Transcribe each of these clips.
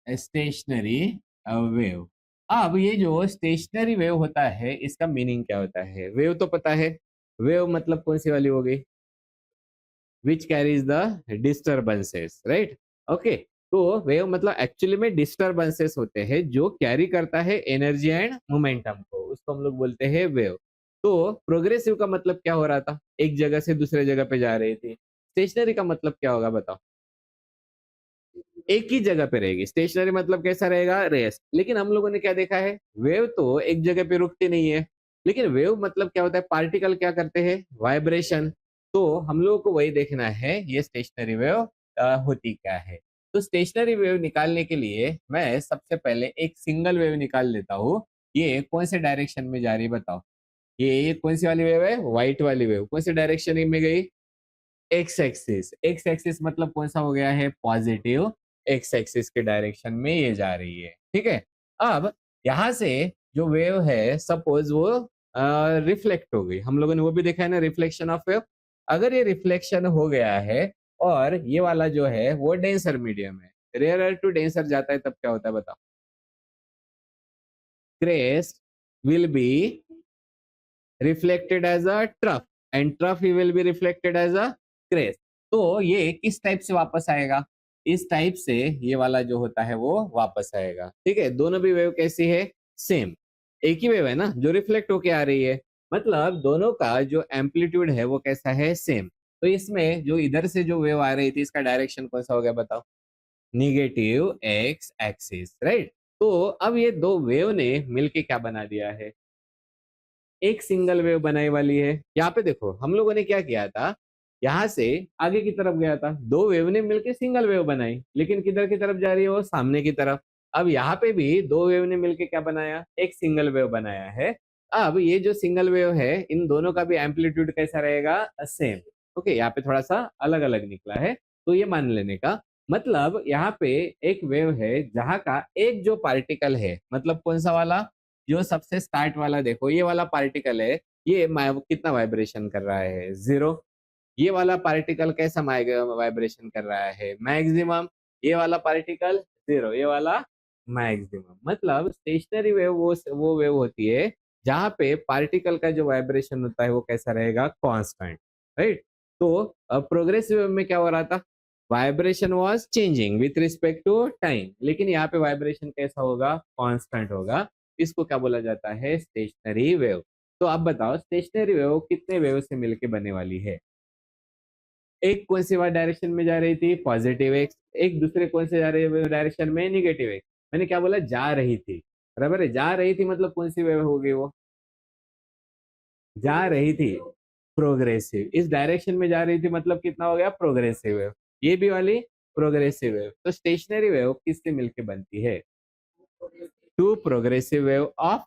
Stationery wave. अब ये जो स्टेशनरी वेव होता है इसका मीनिंग क्या होता है? वेव तो पता है, वेव मतलब कौन सी वाली हो गई? Which carries the disturbances, right? Okay, तो वेव मतलब एक्चुअली में डिस्टर्बेंसेस होते हैं जो कैरी करता है एनर्जी एंड मोमेंटम को, उसको हम लोग बोलते हैं वेव। तो प्रोग्रेसिव का मतलब क्या हो रहा था? एक जगह से दूसरे जगह पे जा रही थी। स्टेशनरी का मतलब क्या होगा बताओ? एक ही जगह पे रहेगी। स्टेशनरी मतलब कैसा रहेगा? रेस्ट। लेकिन हम लोगों ने क्या देखा है? वेव तो एक जगह पे रुकती नहीं है। लेकिन वेव मतलब क्या होता है? पार्टिकल क्या करते हैं? वाइब्रेशन। तो हम लोगों को वही देखना है, ये स्टेशनरी वेव होती क्या है। तो स्टेशनरी वेव निकालने के लिए मैं सबसे पहले एक सिंगल वेव निकाल लेता हूँ। ये कौन से डायरेक्शन में जा रही है बताओ? ये कौन सी वाली वेव है? व्हाइट वाली वेव। कौन से डायरेक्शन में गई? X axis. एक्स एक्सिस मतलब कौन सा हो गया है? पॉजिटिव एक्स एक्सिस के डायरेक्शन में ये जा रही है। ठीक है, अब यहां से जो वेव है सपोज वो रिफ्लेक्ट हो गई। हम लोगों ने वो भी देखा है ना, रिफ्लेक्शन ऑफ वेव। अगर ये रिफ्लेक्शन हो गया है और ये वाला जो है वो डेंसर मीडियम है, रेयर टू डेंसर जाता है, तब क्या होता है बताओ? Crest will be reflected as a trough and trough ही will be reflected as a crest. तो ये किस टाइप से वापस आएगा? इस टाइप से ये वाला जो होता है वो वापस आएगा। ठीक है, दोनों भी वेव कैसी है? सेम। एक ही वेव है ना जो रिफ्लेक्ट होके आ रही है, मतलब दोनों का जो एम्पलीट्यूड है वो कैसा है? सेम। तो इसमें जो इधर से जो वेव आ रही थी इसका डायरेक्शन कौन सा हो गया बताओ? Negative x axis, right? तो अब ये दो वेव ने मिलके क्या बना दिया है? एक सिंगल वेव बनाई वाली है। यहाँ पे देखो हम लोगों ने क्या किया था, यहाँ से आगे की तरफ गया था, दो वेव ने मिलकर सिंगल वेव बनाई, लेकिन किधर की तरफ जा रही है वो? सामने की तरफ। अब यहाँ पे भी दो वेव ने मिलकर क्या बनाया? एक सिंगल वेव बनाया है। अब ये जो सिंगल वेव है इन दोनों का भी एम्पलीट्यूड कैसा रहेगा? सेम। ओके, यहाँ पे थोड़ा सा अलग अलग निकला है, तो ये मान लेने का मतलब यहाँ पे एक वेव है जहाँ का एक जो पार्टिकल है, मतलब कौन सा वाला? जो सबसे स्टार्ट वाला, देखो ये वाला पार्टिकल है, ये कितना वाइब्रेशन कर रहा है? जीरो। ये वाला पार्टिकल कैसा वाइब्रेशन कर रहा है? मैक्सिमम। ये वाला पार्टिकल जीरो, ये वाला मैक्सिमम। मतलब स्टेशनरी वेव वो वेव होती है जहां पे पार्टिकल का जो वाइब्रेशन होता है वो कैसा रहेगा? Constant, right? तो प्रोग्रेसिव वेव में क्या हो रहा था? Vibration was changing with respect to time, लेकिन यहाँ पे वाइब्रेशन कैसा होगा? कांस्टेंट होगा। इसको क्या बोला जाता है? Stationery wave. तो आप बताओ स्टेशनरी वेव कितने वेव से मिलके बने वाली है? एक कौन सी डायरेक्शन में जा रही थी? Positive x. एक दूसरे कौन से जा रही डायरेक्शन में? Negative x. मैंने क्या बोला? जा रही थी। बराबर है, जा रही थी मतलब कौन सी वेव हो गई वो? जा रही थी प्रोग्रेसिव। इस डायरेक्शन में जा रही थी मतलब कितना हो गया? Progressive wave. ये भी वाली प्रोग्रेसिव वेव। तो स्टेशनरी वेव किससे मिलके बनती है? टू प्रोग्रेसिव वेव ऑफ,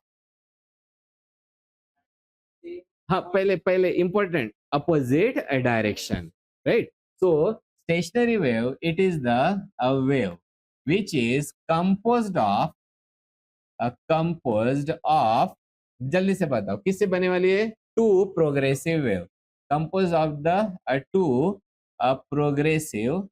हाँ पहले पहले important, opposite direction, right? So stationary wave it is the wave which is composed of, जल्दी से बताओ किससे बने वाली है? Two progressive wave, compose of the two progressive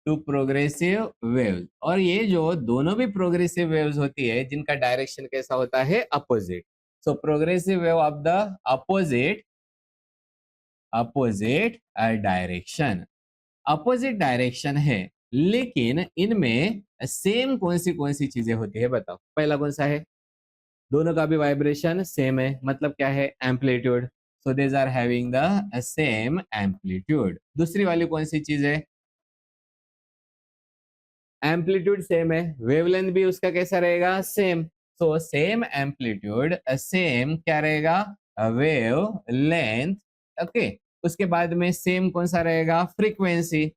two progressive waves. और ये जो दोनों भी प्रोग्रेसिव वेव्स होती है जिनका डायरेक्शन कैसा होता है? Opposite. So progressive wave of the opposite opposite direction. Opposite direction है, लेकिन इनमें सेम कौन सी चीजें होती है बताओ? पहला कौन सा है? दोनों का भी वाइब्रेशन सेम है, मतलब क्या है? Amplitude. So these are having the same amplitude. दूसरी वाली कौन सी चीज है? एम्पलीट्यूड सेम है, वेवलेंथ भी उसका कैसा रहेगा? Same. So same amplitude same क्या रहेगा? Wave length. ओके, उसके बाद में सेम कौन सा रहेगा? Frequency.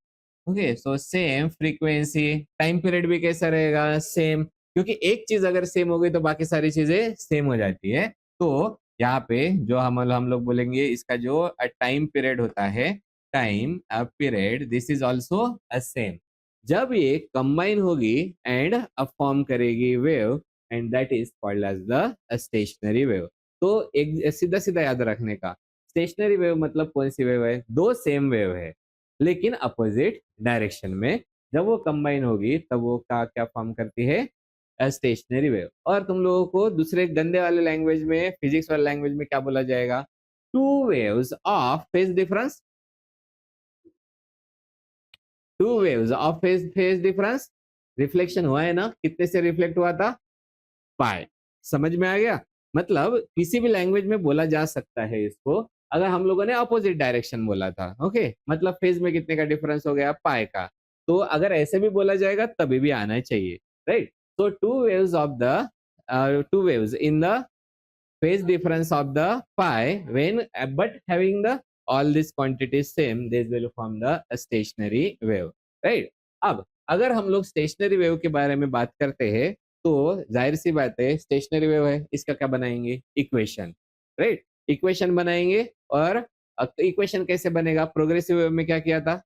Okay, so same frequency. Time period भी कैसा रहेगा? सेम। क्योंकि एक चीज अगर सेम हो गई तो बाकी सारी चीजें सेम हो जाती है। तो यहाँ पे जो हम लोग बोलेंगे इसका जो टाइम पीरियड होता है, time period, this is also same. जब ये कंबाइन होगी एंड फॉर्म करेगी wave, and that is called as the stationary wave. तो एक सीधा सीधा याद रखने का, स्टेशनरी वेव मतलब कौन सी वेव है? दो सेम वेव है लेकिन अपोजिट डायरेक्शन में जब वो कंबाइन होगी तब वो क्या क्या फॉर्म करती है, स्टेशनरी वेव। और तुम लोगों को दूसरे गंदे वाले लैंग्वेज में, फिजिक्स वाले लैंग्वेज में क्या बोला जाएगा, two waves of phase difference, two waves of phase phase difference, reflection हुआ है ना, कितने से रिफ्लेक्ट हुआ था, पाए। समझ में आ गया? मतलब किसी भी लैंग्वेज में बोला जा सकता है इसको, अगर हम लोगों ने अपोजिट डायरेक्शन बोला था, ओके, मतलब फेज में कितने का डिफरेंस हो गया, पाए का। तो अगर ऐसे भी बोला जाएगा तभी भी आना चाहिए, राइट। तो two waves in the phase difference of the pi when but having the all these quantities same, this will form the stationary wave, right। अब अगर हम लोग स्टेशनरी वेव के बारे में बात करते हैं तो जाहिर सी बात है स्टेशनरी वेव है, इसका क्या बनाएंगे, इक्वेशन, राइट। इक्वेशन बनाएंगे। और इक्वेशन कैसे बनेगा, प्रोग्रेसिव वेव में क्या किया था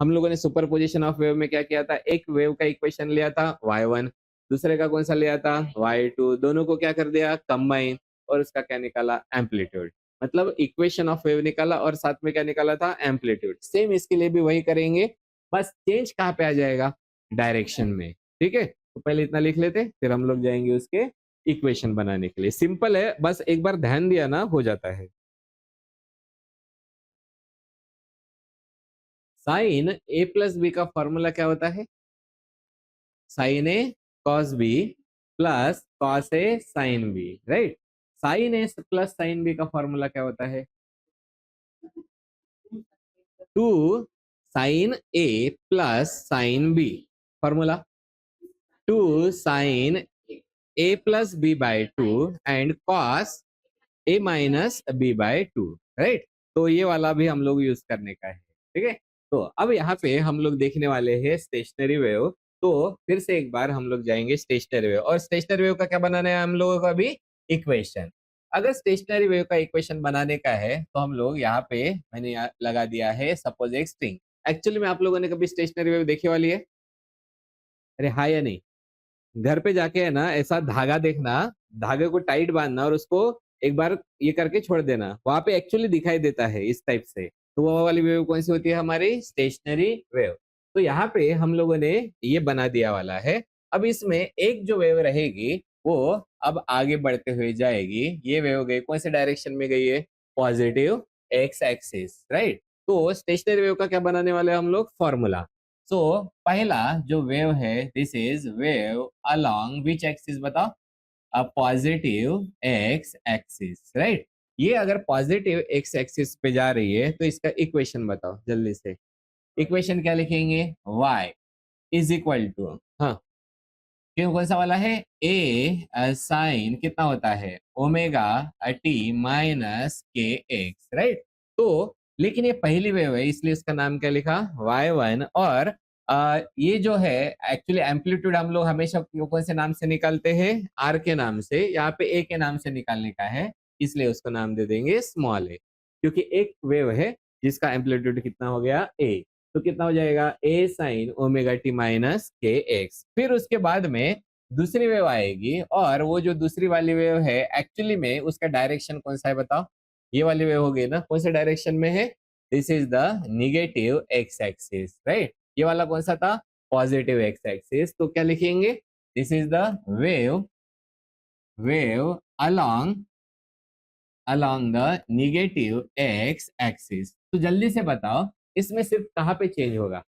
हम लोगों ने, सुपरपोजिशन ऑफ वेव में क्या किया था, एक वेव का इक्वेशन लिया था y1, दूसरे का कौन सा लिया था y2, दोनों को क्या कर दिया, कंबाइन, और उसका क्या निकाला, एम्पलीट्यूड। मतलब इक्वेशन ऑफ वेव निकाला और साथ में क्या निकाला था, एम्पलीट्यूड। सेम इसके लिए भी वही करेंगे, बस चेंज कहाँ पे आ जाएगा, डायरेक्शन में। ठीक है, तो पहले इतना लिख लेते, फिर हम लोग जाएंगे उसके इक्वेशन बनाने के लिए। सिंपल है, बस एक बार ध्यान दिया ना हो जाता है। साइन ए प्लस बी का फॉर्मूला क्या होता है, sine A cos B plus cos A sine B, right. Sine A plus sine B का फॉर्मूला क्या होता है, two sine A plus sine B, formula two sine A plus B by two and cos A minus B by two, right. तो ये वाला भी हम लोग यूज करने का है, ठीक है। तो अब यहाँ पे हम लोग देखने वाले हैं स्टेशनरी वेव। तो फिर से एक बार हम लोग जाएंगे स्टेशनरी वेव, और स्टेशनरी वेव का क्या बनाना है हम लोगों का भी, इक्वेशन। अगर स्टेशनरी वेव का इक्वेशन बनाने का है तो हम लोग यहाँ पे, मैंने यहाँ लगा दिया है सपोज एक स्ट्रिंग। एक्चुअली में आप लोगों ने कभी स्टेशनरी वेव देखी वाली है, अरे हाँ या नहीं, घर पे जाके है ना ऐसा धागा देखना, धागे को टाइट बांधना और उसको एक बार ये करके छोड़ देना, वहां पे एक्चुअली दिखाई देता है इस टाइप से। तो वो वाली वेव कौन सी होती है, हमारी स्टेशनरी वेव। तो यहाँ पे हम लोगों ने ये बना दिया वाला है। अब इसमें एक जो वेव रहेगी वो अब आगे बढ़ते हुए जाएगी, ये वेव गई कौन से डायरेक्शन में गई है, पॉजिटिव एक्स एक्सिस, राइट। तो स्टेशनरी वेव का क्या बनाने वाले हैं हम लोग, फॉर्मूला। सो पहला जो वेव है, this is wave along which axis बताओ, uh positive x axis, right. ये अगर पॉजिटिव एक्स एक्सिस पे जा रही है तो इसका इक्वेशन बताओ जल्दी से। इक्वेशन क्या लिखेंगे, y इज इक्वल टू, हाँ क्यों कौन सा वाला है, ए साइन कितना होता है, omega t minus k x, right. तो लेकिन ये पहली वेव है इसलिए इसका नाम क्या लिखा, y1। और ये जो है एक्चुअली एम्पलीट्यूड हम लोग हमेशा कौन से नाम से निकालते हैं, आर के नाम से, यहाँ पे ए के नाम से निकालने का है, इसलिए उसको नाम दे देंगे स्मॉल ए, क्योंकि एक वेव है जिसका एम्पलीट्यूड कितना हो गया, ए। तो कितना हो जाएगा, ए sine omega t minus k x. फिर उसके बाद में दूसरी वेव आएगी, और वो जो दूसरी वाली वेव है एक्चुअली में उसका डायरेक्शन कौन सा है बताओ, ये वाली वेव हो गई ना, कौन से डायरेक्शन में है, this is the negative x axis, right. ये वाला कौन सा था, पॉजिटिव एक्स एक्सिस। तो क्या लिखेंगे, this is the wave wave along along the negative x axis. तो जल्दी से बताओ इसमें सिर्फ कहाँ पे चेंज होगा,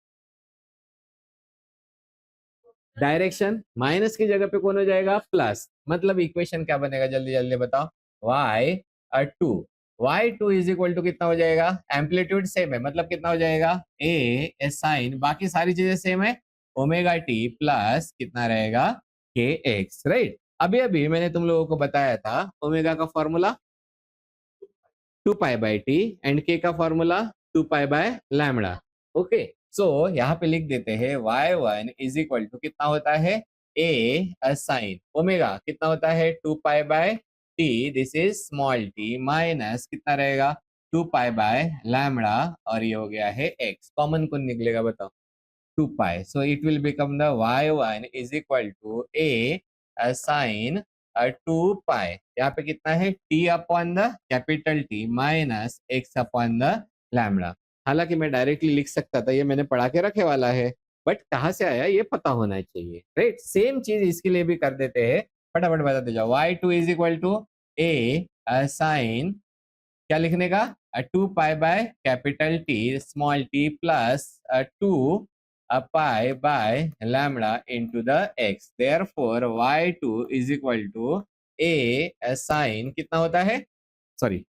डायरेक्शन, माइनस की जगह पे कौन हो जाएगा, प्लस। मतलब इक्वेशन क्या बनेगा, जल्दी जल्दी बताओ, y2, y2 is equal to कितना हो जाएगा, एम्पलीट्यूड सेम है मतलब कितना हो जाएगा, ए साइन, बाकी सारी चीजें सेम है, ओमेगा टी प्लस कितना रहेगा, के एक्स, राइट। अभी अभी मैंने तुम लोगों को बताया था ओमेगा का formula 2 pi by T and K का formula 2 pi by lambda, okay. So यहाँ पे लिख देते हैं y1 इज इक्वल टू कितना होता है, ए साइन ओमेगा कितना होता है, 2 pi bye T, this is small T, minus कितना रहेगा, 2 पाई बाय लैम्डा, और ये हो गया है x, कॉमन कौन निकलेगा बताओ, 2 पाई। So it will become the y1 is equal to a sin 2 पाई, यहाँ पे कितना है, t upon the capital T minus x upon the lambda. हालांकि मैं डायरेक्टली लिख सकता था, ये मैंने पढ़ा के रखे वाला है, बट कहाँ से आया ये पता होना चाहिए, राइट। सेम चीज इसके लिए भी कर देते हैं, फटाफट बताते जाओ। y2 is equal to A sine क्या लिखने का, 2 pi by capital T small t plus 2 pi by lambda into the x, therefore y2 is equal to A sine कितना होता है, sorry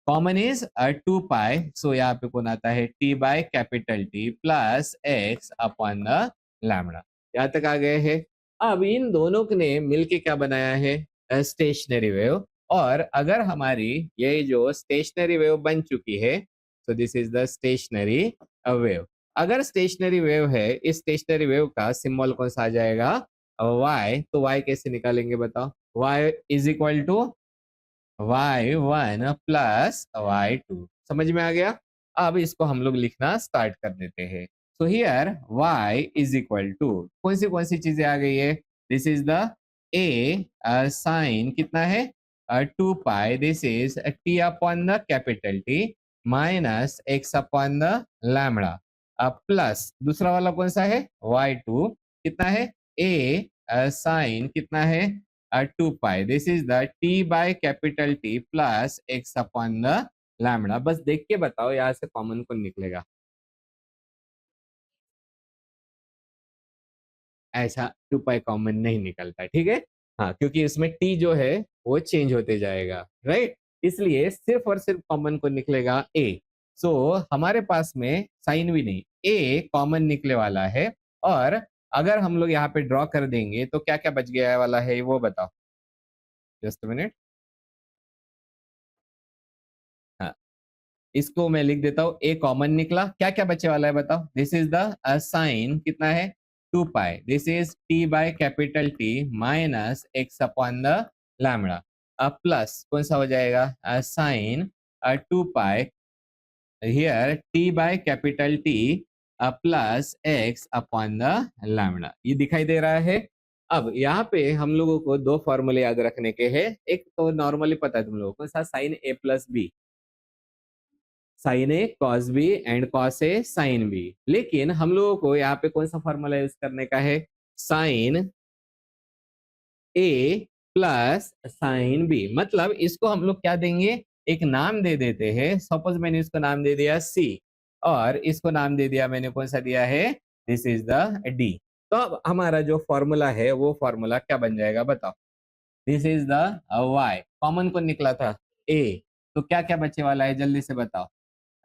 common is 2 pi, so यहाँ पे कौन आता है t by capital T plus x upon the lambda. यहाँ तक आ गए हैं। अब इन दोनों ने मिलके क्या बनाया है स्टेशनरी वेव। और अगर हमारी ये जो स्टेशनरी वेव बन चुकी है, सो this is the stationary wave. अगर स्टेशनरी वेव है, इस स्टेशनरी वेव का सिंबल कौन सा आ जाएगा y, तो y कैसे निकालेंगे बताओ, y is equal to y1 प्लस y2, समझ में आ गया। अब इसको हम लोग लिखना स्टार्ट कर देते हैं। So here y is equal to कौन सी चीजें आ गई है, this is the a sine कितना है 2 pi, this is t upon the capital T minus x upon the lambda plus दूसरा वाला कौन सा है y2 कितना है a साइन कितना है 2 pi, this is the t by capital T plus x upon the lambda. बस देख के बताओ यहाँ से कॉमन कौन निकलेगा, ऐसा 2 पाई कॉमन नहीं निकलता, ठीक है। हाँ, क्योंकि इसमें t जो है वो चेंज होते जाएगा, राइट। इसलिए सिर्फ और सिर्फ कॉमन को निकलेगा a। सो हमारे पास में साइन भी नहीं, a कॉमन निकले वाला है। और अगर हम लोग यहाँ पे ड्रॉ कर देंगे तो क्या क्या बच गया वाला है वो बताओ, जस्ट मिनट। हाँ, इसको मैं लिख देता हूँ, ए कॉमन निकला, क्या क्या बच्चे वाला है बताओ, दिस इज द साइन कितना है 2 pi, this is T by capital T minus x upon the lambda plus कौन सा हो जाएगा sine 2 pi here T by capital T plus x upon the lambda, ये दिखाई दे रहा है। अब यहाँ पे हम लोगों को दो फॉर्मूले याद रखने के हैं। एक तो नॉर्मली पता है तुम लोगों को, sine A plus B, sine A cos B and cos A sine B. लेकिन हम लोगों को यहाँ पे कौन सा फॉर्मूला यूज करने का है, sine A plus sine B. मतलब इसको हम लोग क्या देंगे, एक नाम दे देते हैं। सपोज मैंने इसको नाम दे दिया सी और इसको नाम दे दिया मैंने कौन सा दिया है, दिस इज द डी। तो अब हमारा जो फॉर्मूला है वो फॉर्मूला क्या बन जाएगा बताओ, this is the y, common को निकला था ए, तो क्या क्या बच्चे वाला है जल्दी से बताओ,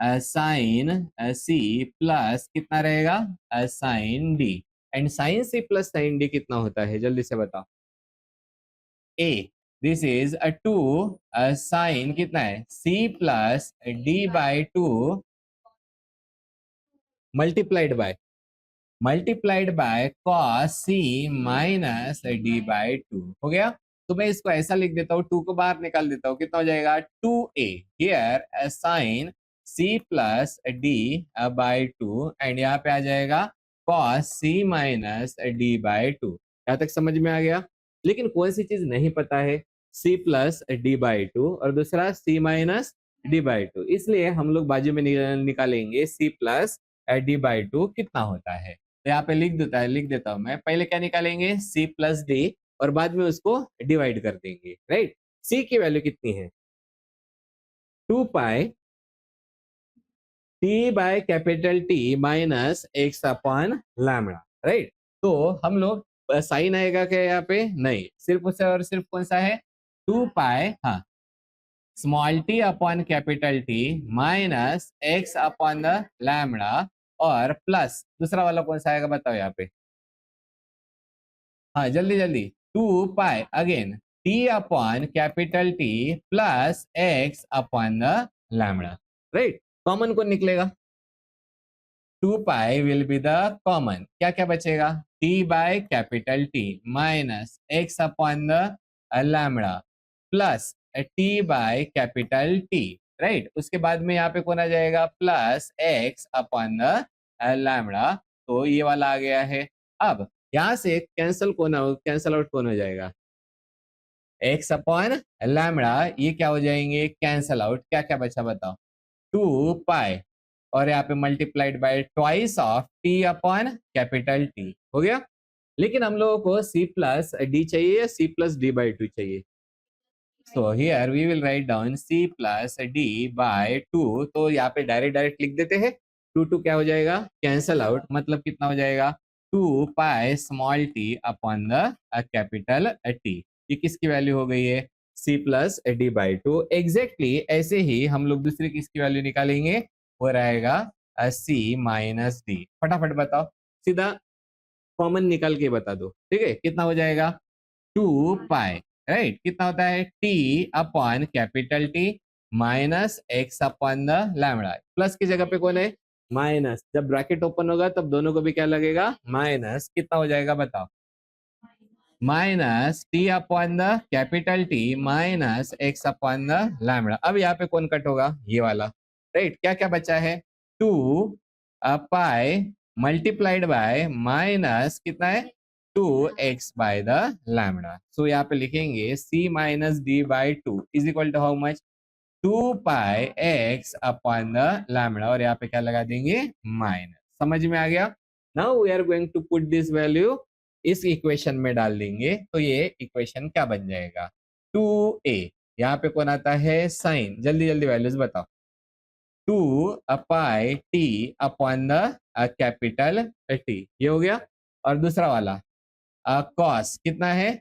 साइन सी प्लस कितना रहेगा sine D. And sine C plus sine D कितना होता है जल्दी से बताओ, ए, दिस इज 2 साइन कितना है C plus D by 2 multiplied by cos C minus D by 2 हो गया। तो मैं इसको ऐसा लिख देता हूँ, 2 को बाहर निकाल देता हूँ, कितना हो जाएगा 2a here sine C plus D by 2 and यहाँ पे आ जाएगा cos C minus D by 2। यहाँ तक समझ में आ गया। लेकिन कौन सी चीज नहीं पता है, c प्लस डी बाई 2 और दूसरा c माइनस डी बाई 2, इसलिए हम लोग बाजू में निकालेंगे c प्लस डी बाई 2 कितना होता है। तो यहाँ पे लिख देता हूं मैं, पहले क्या निकालेंगे c प्लस डी और बाद में उसको डिवाइड कर देंगे, राइट। c की वैल्यू कितनी है 2 pi T by capital T minus x upon lambda, right. तो हम लोग साइन आएगा क्या यहाँ पे, नहीं, सिर्फ उसे और सिर्फ कौन सा है 2 पाई, हाँ, small t upon capital T minus x upon the lambda और प्लस दूसरा वाला कौन सा आएगा बताओ यहाँ पे, हाँ जल्दी जल्दी, 2 pi again t upon capital T plus x upon the lambda, right. Common कौन निकलेगा, 2 pi will be the common, क्या क्या बचेगा t by capital T minus x upon the lambda plus t by capital T, right. उसके बाद में यहाँ पे कौन आ जाएगा plus x upon the lambda, तो ये वाला आ गया है। अब यहाँ से कैंसल आउट कौन हो जाएगा, एक्स अपॉन लैम्डा, ये क्या हो जाएंगे कैंसल आउट, क्या क्या बचा बताओ 2 पाई और यहाँ पे multiplied by twice of T upon capital T हो गया। लेकिन हम लोगों को सी प्लस डी चाहिए या C plus D by two चाहिए? So here we will write down C plus D by two. तो यहाँ पे डायरेक्ट डायरेक्ट लिख देते हैं। टू टू क्या हो जाएगा? कैंसल आउट, मतलब कितना हो जाएगा? Two pi small t upon the capital T. ये किसकी वैल्यू हो गई है? C plus D by two. Exactly ऐसे ही हम लोग दूसरी किसकी वैल्यू निकालेंगे? वो रहेगा सी माइनस डी। फटाफट बताओ, सीधा कॉमन निकाल के बता दो। ठीक है, कितना हो जाएगा? टू पाई, राइट, कितना होता है? T upon capital T minus x upon the lambda. Plus की जगह पे कौन है? माइनस। जब ब्रैकेट ओपन होगा तब दोनों को भी क्या लगेगा? माइनस। कितना हो जाएगा बताओ? Minus T upon the capital T minus x upon the lambda. अब यहाँ पे कौन कट होगा? ये वाला, राइट। क्या क्या बचा है? Two pi multiplied by minus कितना है? Two X by the lambda. So यहाँ पे लिखेंगे C minus D by two is equal to how much? Two pi x upon the lambda, और यहाँ पे क्या लगा देंगे? माइनस। समझ में आ गया? Now we are going to put this value इस इक्वेशन में डाल देंगे, तो ये इक्वेशन क्या बन जाएगा? 2a। यहाँ पे कौन आता है? साइन। जल्दी जल्दी वैल्यूज बताओ। Two pi T upon the capital T, ये हो गया। और दूसरा वाला कॉस कितना है?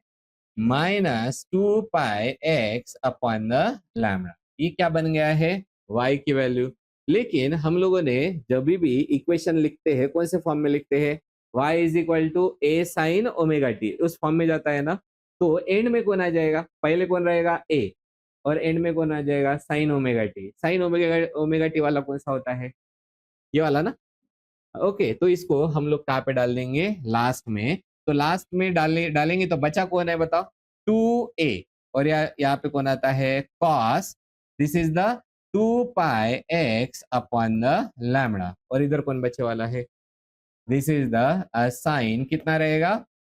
Minus two pi x upon the lambda. ये क्या बन गया है? y की वैल्यू। लेकिन हम लोगों ने जब भी इक्वेशन लिखते हैं कौन से फॉर्म में लिखते हैं? y is equal to A sine omega t, उस फॉर्म में जाता है ना। तो एंड में कौन आ जाएगा? पहले कौन रहेगा? a, और एंड में कौन आ जाएगा? Sign omega T. Sine omega omega T वाला कौन सा होता है? ये वाला ना। ओके, तो इसको हम लोग कहाँ पे डाल देंगे? लास्ट में। तो लास्ट में डालेंगे तो बचा कौन है बताओ? 2a। और यहाँ पे कौन आता है? cos। This is the 2 pi x upon the lambda. और इधर कौन बचे वाला है? This is the sine. कितना रहेगा?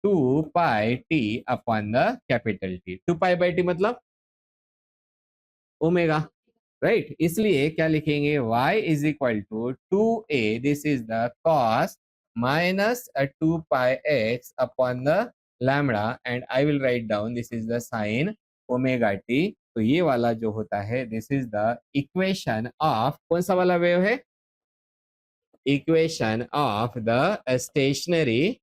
2 pi T upon the capital T. 2 pi by T मतलब ओमेगा, राइट। इसलिए क्या लिखेंगे? y is equal to 2a, this is the cos minus 2 pi x upon the lambda, and I will write down this is the sine omega T. तो ये वाला जो होता है this is the equation of कौन सा वाला wave है? Equation of the stationary.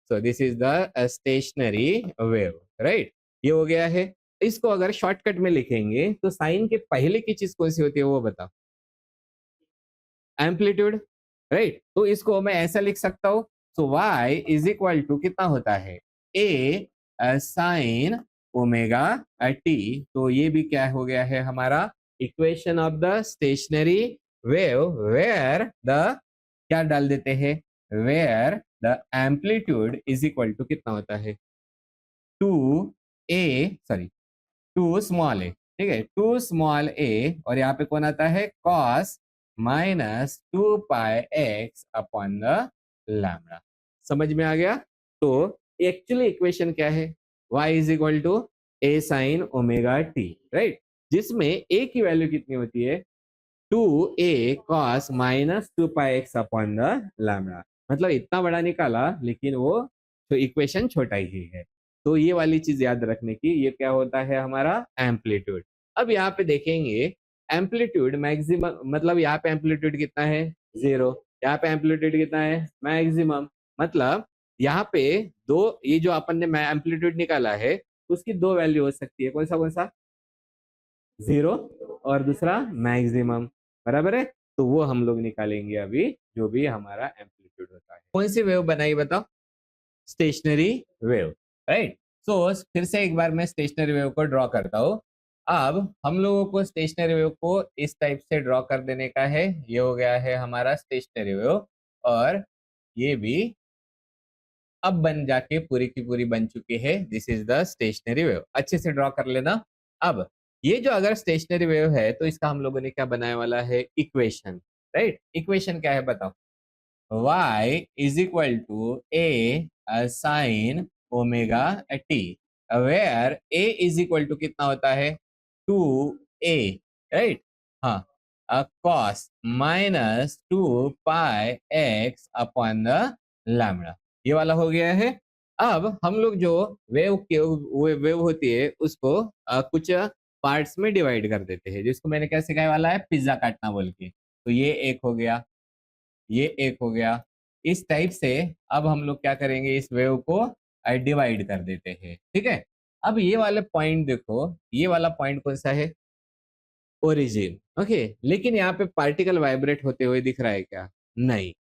So this is the stationary wave, right. ये हो गया है। इसको अगर शॉर्टकट में लिखेंगे तो साइन के पहले की चीज कौन सी होती है वो बताओ? Amplitude, right. तो इसको मैं ऐसा लिख सकता हूं। So y is equal to कितना होता है? A sine omega T. तो ये भी क्या हो गया है हमारा? Equation of the stationary wave where the क्या डाल देते हैं? Where the amplitude is equal to कितना होता है? Two A, sorry, two small A. ठीक है, टू स्मॉल ए, और यहाँ पे कौन आता है? Cos minus 2 pi x upon the lambda. समझ में आ गया? तो एक्चुअली इक्वेशन क्या है? y is equal to A sine omega t, right. जिसमें a की वैल्यू कितनी होती है? 2a cos minus 2 pi x upon the lambda. मतलब इतना बड़ा निकाला लेकिन वो तो इक्वेशन छोटा ही है। तो ये वाली चीज याद रखने की, ये क्या होता है हमारा? एम्पलीट्यूड। अब यहाँ पे देखेंगे एम्पलीट्यूड मैक्सिमम, मतलब यहाँ पे एम्पलीट्यूड कितना है? 0। यहाँ पे एम्पलीट्यूड कितना है? मैक्सिमम। मतलब यहाँ पे दो, ये जो अपन ने एम्पलीट्यूड निकाला है उसकी दो वैल्यू हो सकती है। कौन सा? 0 और दूसरा मैक्सिमम, बराबर है। तो वो हम लोग निकालेंगे अभी, जो भी हमारा एम्पलीट्यूड होता है। कौन सी वेव बनाई बताओ? Stationery wave, right. सो फिर से एक बार मैं स्टेशनरी वेव को ड्रॉ करता हूँ। अब हम लोगों को स्टेशनरी वेव को इस टाइप से ड्रॉ कर देने का है। ये हो गया है हमारा स्टेशनरी वेव, और ये भी अब बन जाके पूरी की पूरी बन चुकी है। This is the stationary wave. अच्छे से ड्रॉ कर लेना। अब ये जो अगर स्टेशनरी वेव है तो इसका हम लोगों ने क्या बनाने वाला है? Equation, right. इक्वेशन क्या है बताओ? y is equal to A sine omega t, where a is equal to कितना होता है? 2a, right. हाँ, cos minus 2 pi x upon the lambda, ये वाला हो गया है। अब हम लोग जो वेव होती है उसको कुछ पार्ट्स में डिवाइड कर देते हैं, जिसको मैंने क्या सिखाया वाला है, पिज्जा काटना बोल के। तो ये एक हो गया, ये एक हो गया। इस टाइप से अब हम लोग क्या करेंगे, इस वेव को डिवाइड कर देते हैं, ठीक है। अब ये वाले पॉइंट देखो, ये वाला पॉइंट कौन सा है, ओरिजिन, ओके। लेकिन यहाँ पे पार्टिकल वाइब्रेट होते हुए दिख रहा है क्या, नहीं।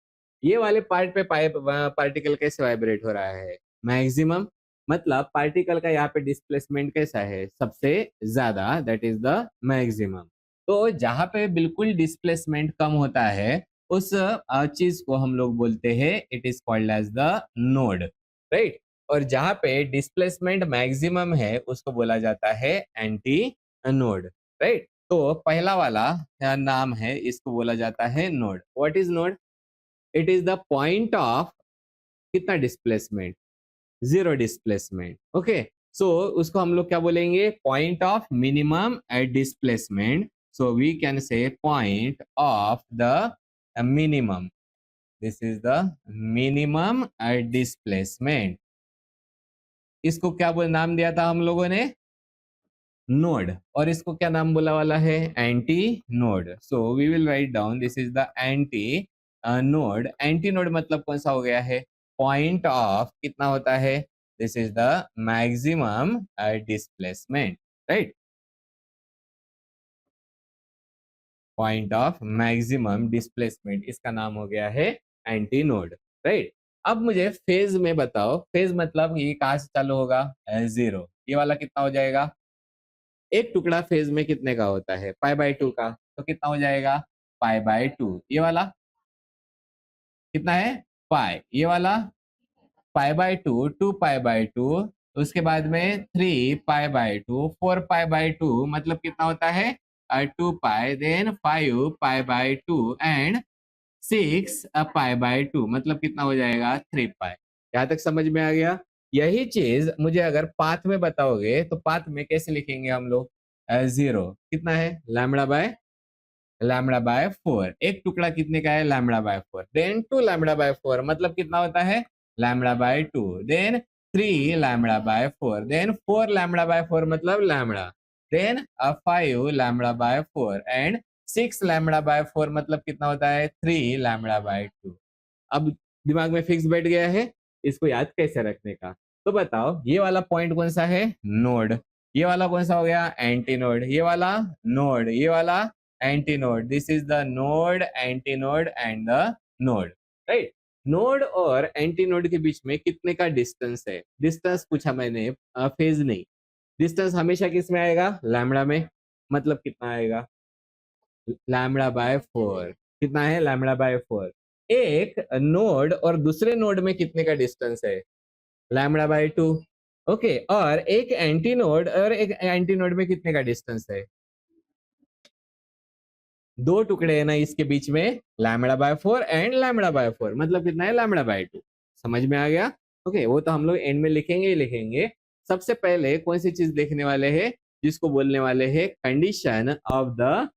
ये वाले पार्ट पे पार्टिकल कैसे वाइब्रेट हो रहा है, मैक्सिमम, मतलब पार्टिकल का यहाँ पे डिस्प्लेसमेंट कैसा है, सबसे ज्यादा, दैट इज द मैक्सिमम। तो जहां पे बिल्कुल डिस्प्लेसमेंट कम होता है उस चीज को हम लोग बोलते हैं, it is called as the node, right. और जहां पे डिस्प्लेसमेंट मैक्सिमम है उसको बोला जाता है एंटी नोड, राइट। तो पहला वाला नाम है, इसको बोला जाता है node. What is node, it is the point of कितना displacement, zero displacement, okay. So उसको हम लोग क्या बोलेंगे, point of minimum displacement. So we can say point of the minimum, this is the minimum displacement. इसको क्या नाम दिया था हम लोगों ने, नोड। और इसको क्या नाम बोला वाला है, anti node. So we will write down, this is the anti node. Antinode मतलब कौन सा हो गया है, पॉइंट ऑफ कितना होता है, this is the maximum displacement, right. Point of maximum displacement, इसका नाम हो गया है एंटी नोड, राइट। अब मुझे फेज में बताओ, फेज मतलब ये कहाँ से चालू होगा, जीरो। ये वाला कितना हो जाएगा, एक टुकड़ा फेज में कितने का होता है, पाई/2 का, तो कितना हो जाएगा, पाई/2। ये वाला कितना है, पाई। ये वाला पाई/2, 2 पाई/2, उसके बाद में 3 पाई/2, 4 पाई/2, मतलब कितना होता है, 2 पाई, देन 5 पाई/2 एंड 6 पाई/2, मतलब कितना हो जाएगा, 3 पाई। यहाँ तक समझ में आ गया। यही चीज मुझे अगर पाथ में बताओगे तो पाथ में कैसे लिखेंगे हम लोग, जीरो कितना है, लैम्बडा बाय 4। एक टुकड़ा कितने का है, लैम्बडा/4, देन 2 लैम्बडा/4, मतलब कितना होता है, लैम्बडा/2, देन 3 लैम्बडा/4, देन 4 लैम्बडा/4, मतलब लैम्बडा, देन 5 लैम्बडा/4 एंड 6 लैम्बडा/4, मतलब कितना होता है, 3 लैम्बडा/2। अब दिमाग में फिक्स बैठ गया है, इसको याद कैसे रखने का। तो बताओ ये वाला पॉइंट कौन सा है, नोड। ये वाला कौन सा हो गया, एंटी नोड। ये वाला नोड, ये वाला anti node. This is the node, anti node and the node, right. Node और एंटी नोड के बीच में कितने का डिस्टेंस है, डिस्टेंस पूछा मैंने, फेज नहीं। डिस्टेंस हमेशा किस में आएगा, लैम्बडा में, मतलब कितना आएगा, लैम्बडा/4। कितना है, लैम्बडा/4। एक नोड और दूसरे नोड में कितने का डिस्टेंस है, लैम्बडा/2, ओके। और एक एंटी नोड और एक एंटी नोड में कितने का डिस्टेंस है, दो टुकड़े है ना इसके बीच में, लैम्बडा/4 एंड लैम्बडा/4, मतलब कितना है, लैम्बडा/2। समझ में आ गया, ओके। वो तो हम लोग एंड में लिखेंगे ही लिखेंगे। सबसे पहले कौन सी चीज देखने वाले हैं, जिसको बोलने वाले हैं condition of the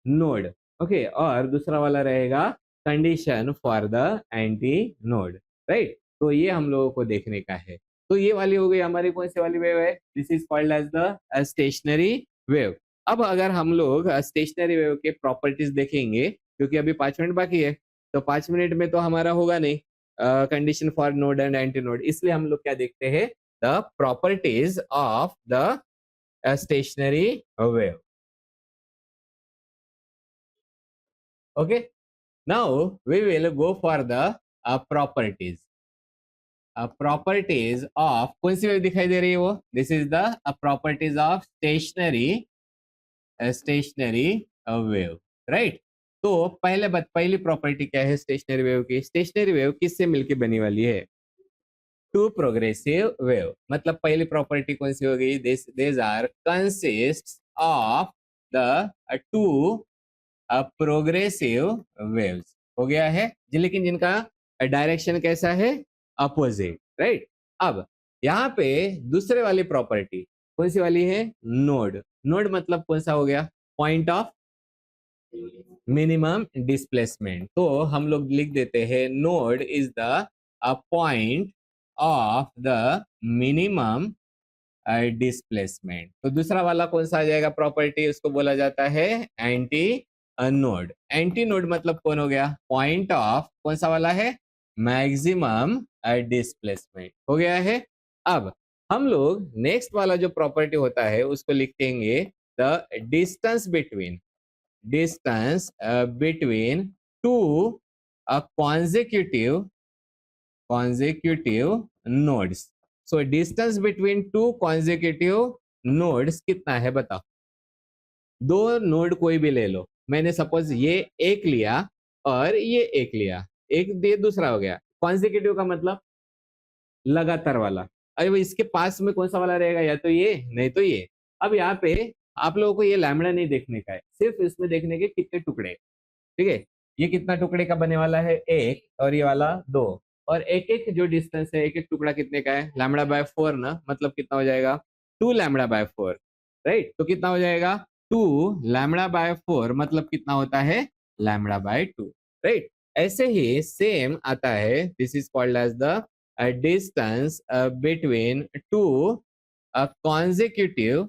node, okay. और दूसरा वाला रहेगा condition for the anti node, right. तो ये हम लोगों को देखने का है। तो ये वाली हो गई हमारी कौन सी वाली वेव है, this is called as the stationary wave. अब अगर हम लोग स्टेशनरी वेव के प्रॉपर्टीज देखेंगे, क्योंकि अभी 5 मिनट बाकी है, तो 5 मिनट में तो हमारा होगा नहीं condition for node and anti node, इसलिए हम लोग क्या देखते हैं, the properties of the stationary wave, okay. Now we will go for the properties. Properties of कौन सी वेव दिखाई दे रही है वो, this is the properties of stationary wave, right. तो पहली प्रॉपर्टी क्या है स्टेशनरी वेव की, स्टेशनरी वेव किससे मिलके बनी वाली है, टू प्रोग्रेसिव वेव। मतलब पहली प्रॉपर्टी कौन सी हो गई, this are consist of the two progressive waves, हो गया है जी, लेकिन जिनका डायरेक्शन कैसा है, अपोजिट, राइट। अब यहाँ पे दूसरे वाली प्रॉपर्टी कौन सी वाली है, नोड। नोड मतलब कौन सा हो गया, पॉइंट ऑफ मिनिमम डिस्प्लेसमेंट। तो हम लोग लिख देते हैं node is the point of the minimum displacement. तो दूसरा वाला कौन सा आ जाएगा प्रॉपर्टी, उसको बोला जाता है एंटी नोड। एंटी नोड मतलब कौन हो गया, पॉइंट ऑफ कौन सा वाला है, मैक्सिमम डिस्प्लेसमेंट हो गया है। अब हम लोग नेक्स्ट वाला जो प्रॉपर्टी होता है उसको लिखेंगे the distance between, distance between two consecutive consecutive nodes। So distance between two consecutive nodes कितना है बताओ। दो नोड कोई भी ले लो, मैंने सपोज ये एक लिया और ये एक लिया, एक ये दूसरा हो गया। consecutive का मतलब लगातार वाला। अरे वो इसके पास में कौन सा वाला रहेगा, या तो ये नहीं तो ये। अब यहाँ पे आप लोगों को ये लैम्बडा नहीं देखने का है, सिर्फ इसमें देखने के कितने टुकड़े। ठीक है, ये कितना टुकड़े का बने वाला है, एक, और ये वाला दो। और एक एक जो डिस्टेंस है, एक एक टुकड़ा कितने का है, लैम्बडा बाय 4 ना, मतलब कितना हो जाएगा, 2 लैम्बडा बाय 4। राइट, तो कितना हो जाएगा, 2 लैम्बडा बाय 4 मतलब कितना होता है, लैम्बडा बाय 2। राइट, ऐसे ही सेम आता है, this is called as the distance between two consecutive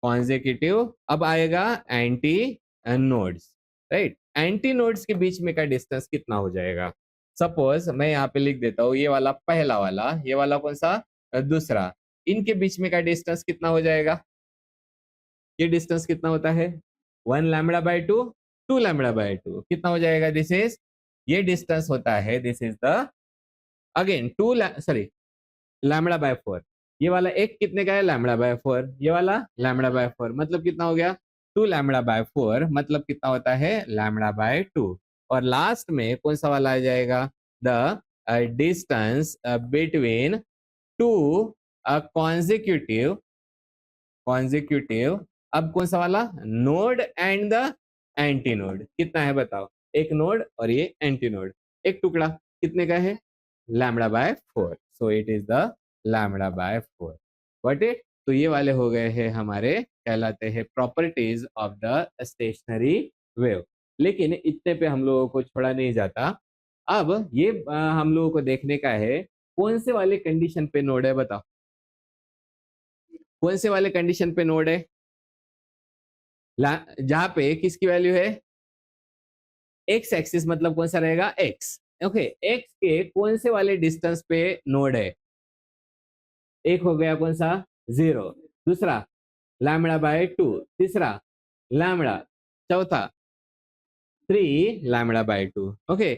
consecutive। अब आएगा एंटी नोड्स। राइट, एंटी नोड्स के बीच में का डिस्टेंस कितना हो जाएगा। सपोज मैं यहाँ पे लिख देता हूँ, ये वाला पहला वाला, ये वाला कौन सा, दूसरा, इनके बीच में का डिस्टेंस कितना हो जाएगा। ये डिस्टेंस कितना होता है, 1 लैम्बडा बाय 2, 2 लैम्बडा बाय 2 कितना हो जाएगा, दिस इज, ये डिस्टेंस होता है, this is the again 2 sorry lambda by 4। ये वाला एक कितने का है, लैम्बडा बाय 4, ये वाला लैम्बडा बाय 4 मतलब कितना हो गया, 2 लैम्बडा बाय 4 मतलब कितना होता है, लैम्बडा बाय 2। और लास्ट में कौन सा वाला आ जाएगा, the distance between two consecutive consecutive। अब कौन सा वाला, node and the anti node कितना है बताओ, एक नोड और ये एंटी नोड, एक टुकड़ा कितने का है, lambda by 4। So it is the lambda by 4। Got it. तो ये वाले हो गए हैं हमारे, कहलाते हैं properties of the stationary wave. लेकिन इतने पे हम लोगों को छोड़ा नहीं जाता। अब ये हम लोगों को देखने का है कौन से वाले कंडीशन पे नोड है बताओ, कौन से वाले कंडीशन पे नोड है, जहां पे किसकी वैल्यू है, एक्स एक्सिस मतलब कौन सा रहेगा, एक्स। ओके, एक्स के कौन से वाले डिस्टेंस पे नोड है, एक हो गया कौन सा, 0, दूसरा लैम्बडा बाय 2, तीसरा लैम्बडा, चौथा 3 lambda by 2। Okay,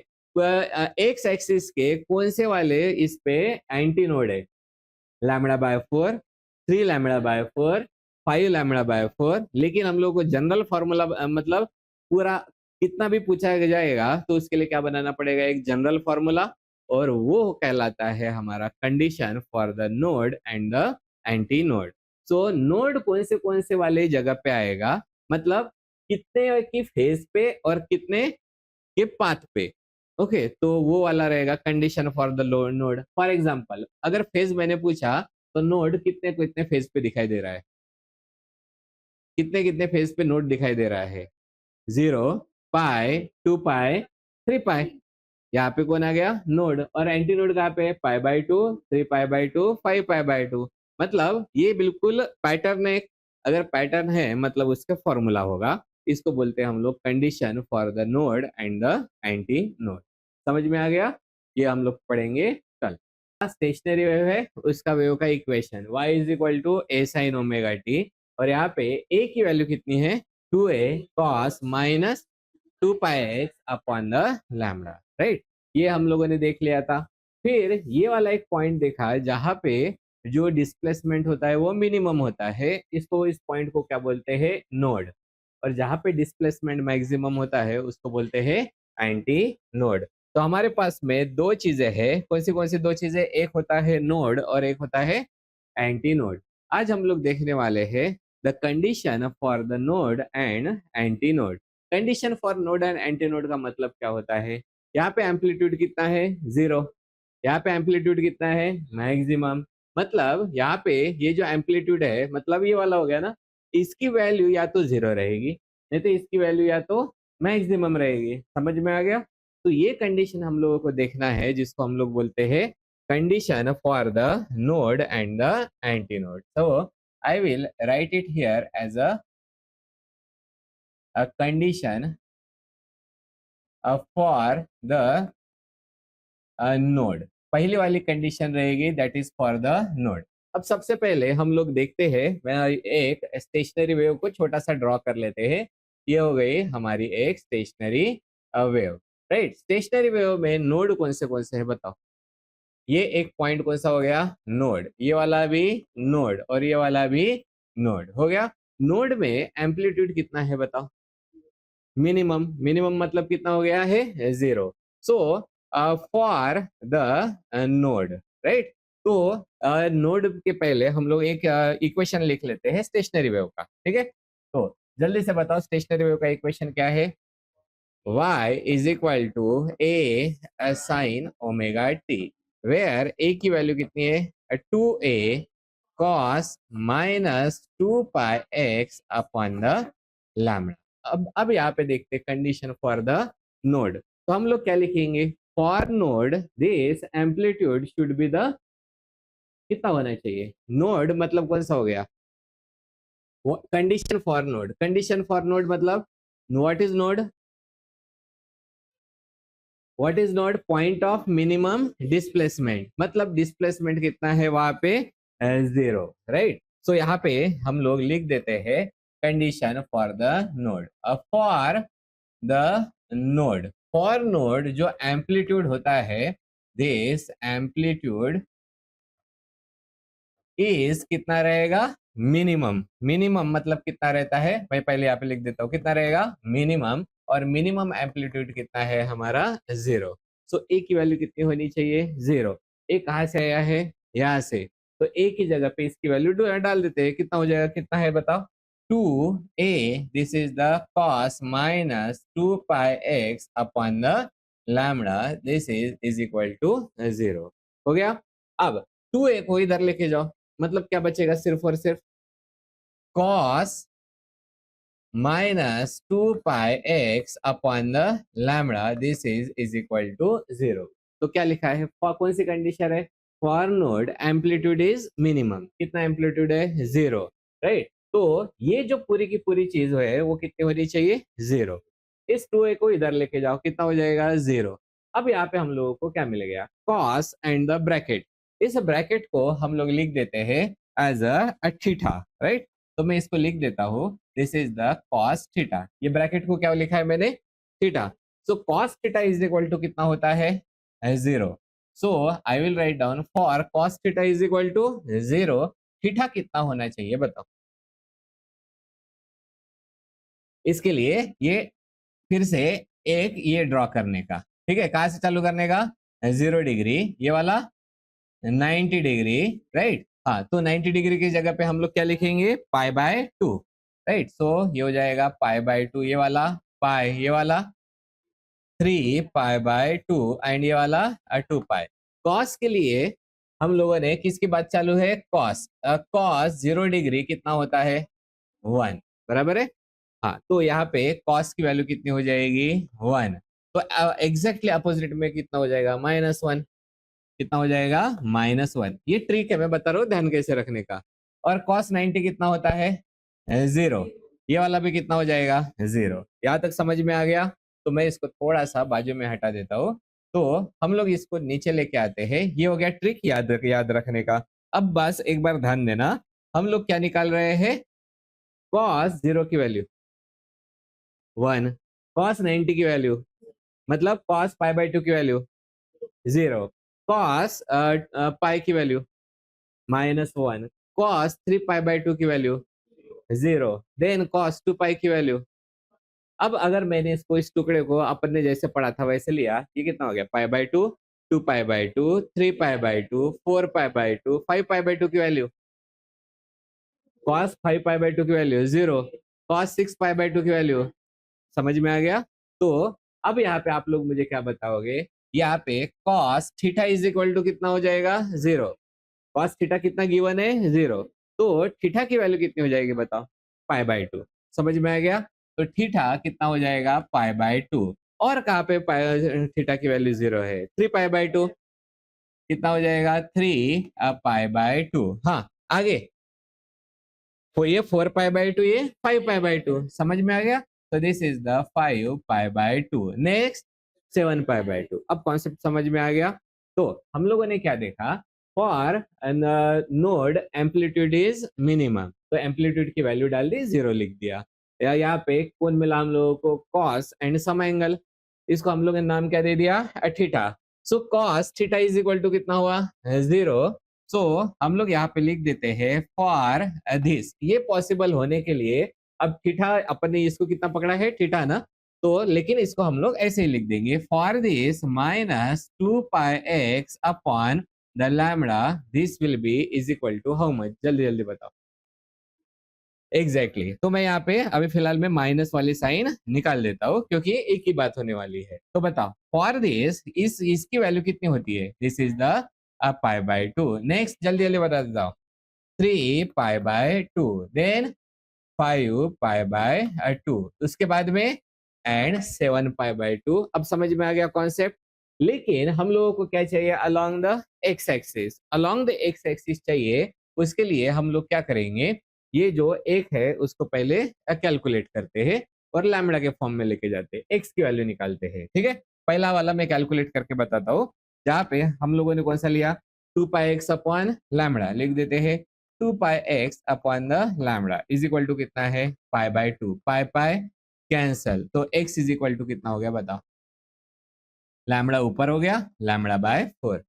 x axis के कौन से वाले इस पे एंटी नोड है, lambda by 4, 3 lambda by 4, 5 lambda by 4। लेकिन हम लोग को जनरल फॉर्मूला मतलब पूरा कितना भी पूछा जाएगा तो उसके लिए क्या बनाना पड़ेगा, एक जनरल फॉर्मूला, और वो कहलाता है हमारा condition for the node and the anti node. So node कौन से वाले जगह पे आएगा, मतलब कितने की फेज पे और कितने के पाथ पे। ओके, तो वो वाला रहेगा condition for the node. For example अगर फेज मैंने पूछा तो नोड कितने कितने फेज पे दिखाई दे रहा है, कितने कितने फेज पे नोड दिखाई दे रहा है, 0, पाई, 2 पाई, 3 पाई। यहाँ पे कौन आ गया, नोड। और एंटी नोड कहाँ पे, pi by 2, 3 pi by 2, 5 pi by 2। मतलब ये बिल्कुल पैटर्न है, अगर पैटर्न है मतलब उसका फॉर्मूला होगा। इसको बोलते हैं हम लोग condition for the node and the anti node. समझ में आ गया, ये हम लोग पढ़ेंगे कल। स्टेशनरी वेव है, उसका वेव का equation y is equal to A sine omega t, और यहाँ पे a की वैल्यू कितनी है, 2a cos minus 2 pi x upon the lambda. Right, ये हम लोगों ने देख लिया था। फिर ये वाला एक पॉइंट देखा जहां पे जो डिस्प्लेसमेंट होता है वो मिनिमम होता है, इसको, इस पॉइंट को क्या बोलते हैं, नोड। और जहां पे डिस्प्लेसमेंट मैक्सिमम होता है उसको बोलते हैं एंटी नोड। तो हमारे पास में दो चीजें हैं, कौन सी दो चीजें, एक होता है नोड और एक होता है एंटी नोड। आज हम लोग देखने वाले हैं the condition for the node and anti node. Condition for node and anti node का मतलब क्या होता है, यहाँ पे एम्पलीट्यूड कितना है, 0, यहाँ पे एम्पलीट्यूड कितना है, मैक्सिमम। मतलब यहाँ पे ये जो एम्पलीट्यूड है, मतलब ये वाला हो गया ना, इसकी वैल्यू या तो 0 रहेगी नहीं तो इसकी वैल्यू या तो मैक्सिमम रहेगी। समझ में आ गया? तो ये कंडीशन हम लोगों को देखना है, जिसको हम लोग बोलते हैं condition for the node and the anti node. So I will write it here as a condition for the node. पहली वाली कंडीशन रहेगी that is for the node. अब सबसे पहले हम लोग देखते हैं, मैं एक स्टेशनरी वेव को छोटा सा ड्रॉ कर लेते हैं। ये हो गई हमारी एक stationery wave, right. Stationary wave में नोड कौन से है बताओ? ये एक पॉइंट कौन सा हो गया? नोड। ये वाला भी नोड और ये वाला भी नोड हो गया। नोड में एम्पलीट्यूड कितना है बताओ? मिनिमम। मिनिमम मतलब कितना हो गया है? 0। So for the node, right. तो नोड के पहले हम लोग एक इक्वेशन लिख लेते हैं स्टेशनरी वेव का, ठीक है। तो जल्दी से बताओ स्टेशनरी वेव का इक्वेशन क्या है? y is equal to a sine omega t, where a की वैल्यू कितनी है? 2a cos minus 2πx upon the lambda. अब यहाँ पे देखते हैं कंडीशन फॉर द नोड। तो हम लोग क्या लिखेंगे? For node this amplitude should be the, कितना होना चाहिए? नोड मतलब कौन सा हो गया? Condition for node. Condition for node मतलब what is node? What is node? Point of minimum displacement. मतलब डिस्प्लेसमेंट कितना है वहां पे? 0, राइट। सो यहाँ पे हम लोग लिख देते हैं condition for the node. For the node, for node जो एम्पलीट्यूड होता है, दिस एम्पलीट्यूड इज कितना रहेगा? मिनिमम। मिनिमम मतलब कितना रहता है? मैं पहले यहाँ पे लिख देता हूँ कितना रहेगा? मिनिमम। और मिनिमम एम्पलीट्यूड कितना है हमारा? 0। सो ए की वैल्यू कितनी होनी चाहिए? 0। ए कहाँ से आया है? यहाँ से। तो ए की जगह पे इसकी वैल्यू डाल देते हैं। कितना हो जाएगा? कितना है बताओ? 2a, this is the cos minus 2πx upon the lambda, this is equal to 0। हो गया। अब 2a को इधर लेके जाओ, मतलब क्या बचेगा? सिर्फ और सिर्फ cos minus 2πx upon the lambda, this is equal to 0। तो क्या लिखा है? कौन सी कंडीशन है? For node amplitude is minimum. कितना एम्पलीट्यूड है? 0, राइट। तो ये जो पूरी की पूरी चीज है वो कितनी होनी चाहिए? 0। इस 2a को इधर लेके जाओ, कितना हो जाएगा? 0। अब यहाँ पे हम लोगों को क्या मिल गया? cos and the bracket. इस ब्रैकेट को हम लोग लिख देते हैं एज अ थीटा, राइट। तो मैं इसको लिख देता हूँ, this is the cos theta. ये ब्रैकेट को क्या लिखा है मैंने? Theta. So cos theta is equal to कितना होता है? 0। So I will write down for cos theta is equal to 0, theta कितना होना चाहिए बताओ? इसके लिए ये फिर से एक ये ड्रॉ करने का, ठीक है। कहाँ से चालू करने का? 0 डिग्री, ये वाला 90 डिग्री, राइट। हाँ, तो 90 डिग्री की जगह पे हम लोग क्या लिखेंगे? π/2, राइट। सो ये हो जाएगा π/2, ये वाला पाई, ये वाला 3π/2 एंड ये वाला 2π। कॉस के लिए हम लोगों ने किसकी बात चालू है? कॉस। कॉस 0 डिग्री कितना होता है? 1, बराबर है। हाँ, तो यहाँ पे कॉस की वैल्यू कितनी हो जाएगी? 1। तो एग्जैक्टली अपोजिट में कितना हो जाएगा? -1। कितना हो जाएगा? -1। ये ट्रिक है, मैं बता रहा हूँ ध्यान कैसे रखने का। और cos 90 कितना होता है? 0। ये वाला भी कितना हो जाएगा? 0। यहाँ तक समझ में आ गया? तो मैं इसको थोड़ा सा बाजू में हटा देता हूँ। तो हम लोग इसको नीचे लेके आते हैं। ये हो गया ट्रिक याद रखने का। अब बस एक बार ध्यान देना, हम लोग क्या निकाल रहे हैं? cos 0 की वैल्यू 1, cos 90 की वैल्यू मतलब cos π/2 की वैल्यू 0, cos पाई की वैल्यू -1, cos 3π/2 की वैल्यू 0, देन cos 2π की वैल्यू। अब अगर मैंने इसको, इस टुकड़े को अपन ने जैसे पढ़ा था वैसे लिया, ये कितना हो गया? π/2, 2π/2, 3π/2, 4π/2, 5π/2 की वैल्यू, cos 5π/2 की वैल्यू 0, cos 6π/2 की वैल्यू। समझ में आ गया? तो अब यहाँ पे आप लोग मुझे क्या बताओगे? यहाँ पे cos theta is equal to कितना हो जाएगा? 0। cos थीटा कितना गिवन है? 0। तो थीटा की वैल्यू कितनी हो जाएगी बताओ? π/2। समझ में आ गया? तो थीटा कितना हो जाएगा π/2। और कहाँ पे थीटा की वैल्यू 0 है, 3π/2 कितना हो जाएगा 3π/2। हाँ आगे, तो ये 4π/2, ये 5π/2, समझ में आ गया। तो दिस इज द 5π/2। नेक्स्ट 7π/2। अब कॉन्सेप्ट समझ में आ गया। तो हम लोगों ने क्या देखा, for node amplitude is minimum, तो एम्पलीट्यूड की वैल्यू डाल दी, 0 लिख दिया। या यहाँ पे कौन मिला हम लोगों को, कॉस एंड सम एंगल, इसको हम लोगों ने नाम क्या दे दिया, theta. So cos theta is equal to कितना हुआ, 0। सो हम लोग यहाँ पे लिख देते हैं फॉर दिस। ये पॉसिबल होने के लिए, अब थीटा अपन ने इसको कितना पकड़ा है, थीटा ना, तो लेकिन इसको हम लोग ऐसे ही लिख देंगे, for this -2πx upon the lambda, this will be is equal to how much, जल्दी जल्दी बताओ। एग्जैक्टली तो मैं यहाँ पे अभी फिलहाल में माइनस वाली साइन निकाल देता हूँ, क्योंकि एक ही बात होने वाली है। तो बताओ फॉर दिस, इसकी वैल्यू कितनी होती है, दिस इज द π/2। नेक्स्ट जल्दी जल्दी बता देता हूँ, 3π/2, देन 5π/2, उसके बाद में एंड 7π/2। अब समझ में आ गया कॉन्सेप्ट। लेकिन हम लोगों को क्या चाहिए, along the x axis, along the x axis चाहिए। उसके लिए हम लोग क्या करेंगे, ये जो एक है उसको पहले कैलकुलेट करते हैं और लैम्बडा के फॉर्म में लेके जाते हैं, एक्स की वैल्यू निकालते हैं। ठीक है, पहला वाला मैं कैलकुलेट करके बताता हूँ, जहाँ पे हम लोगों ने कौन सा लिया, 2πx अपॉन लैम्बडा लिख देते हैं। 2πx upon the lambda is equal to कितना है, π/2, पाई कैंसल, तो x इज इक्वल टू कितना हो गया बताओ, लैम्बडा ऊपर हो गया, λ/4।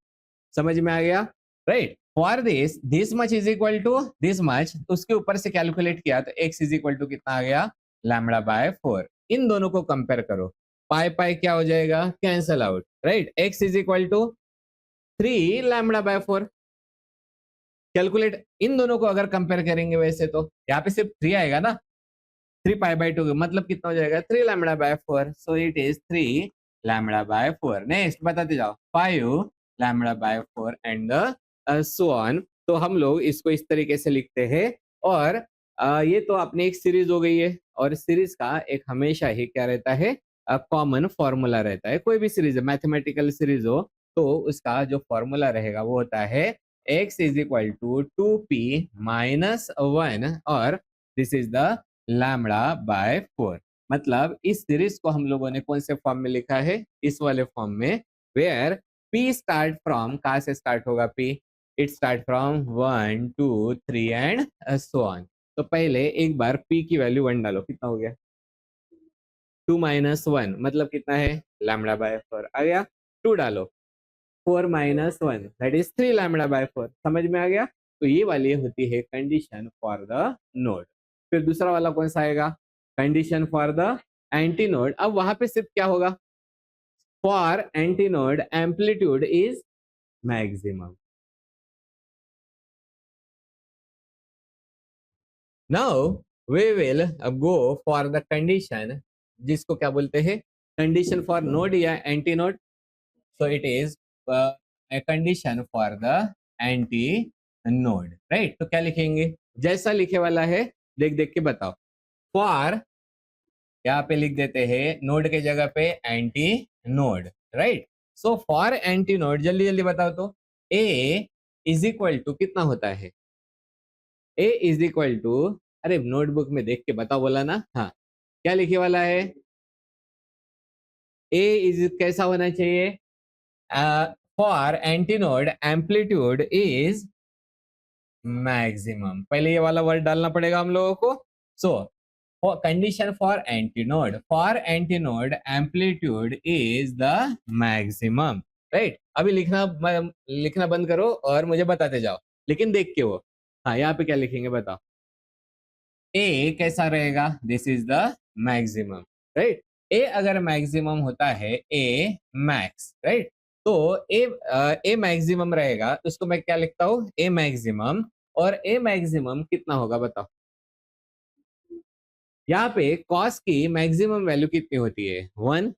समझ में आ गया, right. For this much is equal to this much, उसके ऊपर से कैलकुलेट किया तो x इज इक्वल टू कितना आ गया, λ/4। इन दोनों को कंपेयर करो, पाई क्या हो जाएगा, cancel out, right. x is equal to 3 λ/4। Calculate इन दोनों को अगर कंपेयर करेंगे वैसे तो यहाँ पे सिर्फ 3 आएगा ना, 3π/2 मतलब कितना हो जाएगा, 3 λ/4। सो इट इज 3 λ/4। नेक्स्ट बताते जाओ, 5 λ/4 एंड सो ऑन। तो हम लोग इसको इस तरीके से लिखते हैं। और ये तो अपनी एक सीरीज हो गई है, और सीरीज का एक हमेशा ही क्या रहता है, कॉमन फॉर्मूला रहता है। कोई भी सीरीज है, मैथमेटिकल सीरीज हो, तो उसका जो फॉर्मूला रहेगा वो होता है x is equal to 2p minus 1, और दिस इज द λ/4। मतलब इस सीरीज को हम लोगों ने कौन से फॉर्म में लिखा है, इस वाले फॉर्म में, वेयर p स्टार्ट फ्रॉम, कहाँ से स्टार्ट होगा p, it start from 1 2 3 and so on. तो पहले एक बार p की वैल्यू 1 डालो, कितना हो गया, 2 माइनस 1 मतलब कितना है, λ/4 आ गया। 2 डालो, 4 माइनस 1 दैट इज 3 λ/4। समझ में आ गया। तो ये वाली होती है कंडीशन फॉर द नोड। फिर दूसरा वाला कौन सा आएगा, condition for the anti node. अब वहां पे सिर्फ क्या होगा, फॉर anti node amplitude is maximum. Now we will go for the condition, जिसको क्या बोलते हैं, कंडीशन फॉर नोड या anti node. So it is a condition for the anti node, right। तो क्या लिखेंगे, जैसा लिखे वाला है देख देख के बताओ। फॉर यहाँ पे लिख देते हैं नोड के जगह पे anti node, right. So for anti node जल्दी जल्दी बताओ तो, a इज इक्वल टू कितना होता है, a इज इक्वल टू, अरे नोटबुक में देख के बताओ, बोला ना, हाँ क्या लिखे वाला है, a इज कैसा होना चाहिए, for anti node amplitude is maximum. पहले ये वाला वर्ड डालना पड़ेगा हम लोगों को। सो condition for antinode, for antinode amplitude is the maximum, right. अभी लिखना बंद करो और मुझे बताते जाओ, लेकिन देख के वो, हाँ यहाँ पे क्या लिखेंगे बताओ, ए कैसा रहेगा, this is the maximum, right. A अगर मैक्सिमम होता है, ए मैक्स, राइट। तो ए मैक्सिमम रहेगा, तो उसको मैं क्या लिखता हूँ, ए मैक्सिमम। और ए मैक्सिमम कितना होगा बताओ, यहाँ पे कॉस की मैक्सिमम वैल्यू कितनी होती है, 1।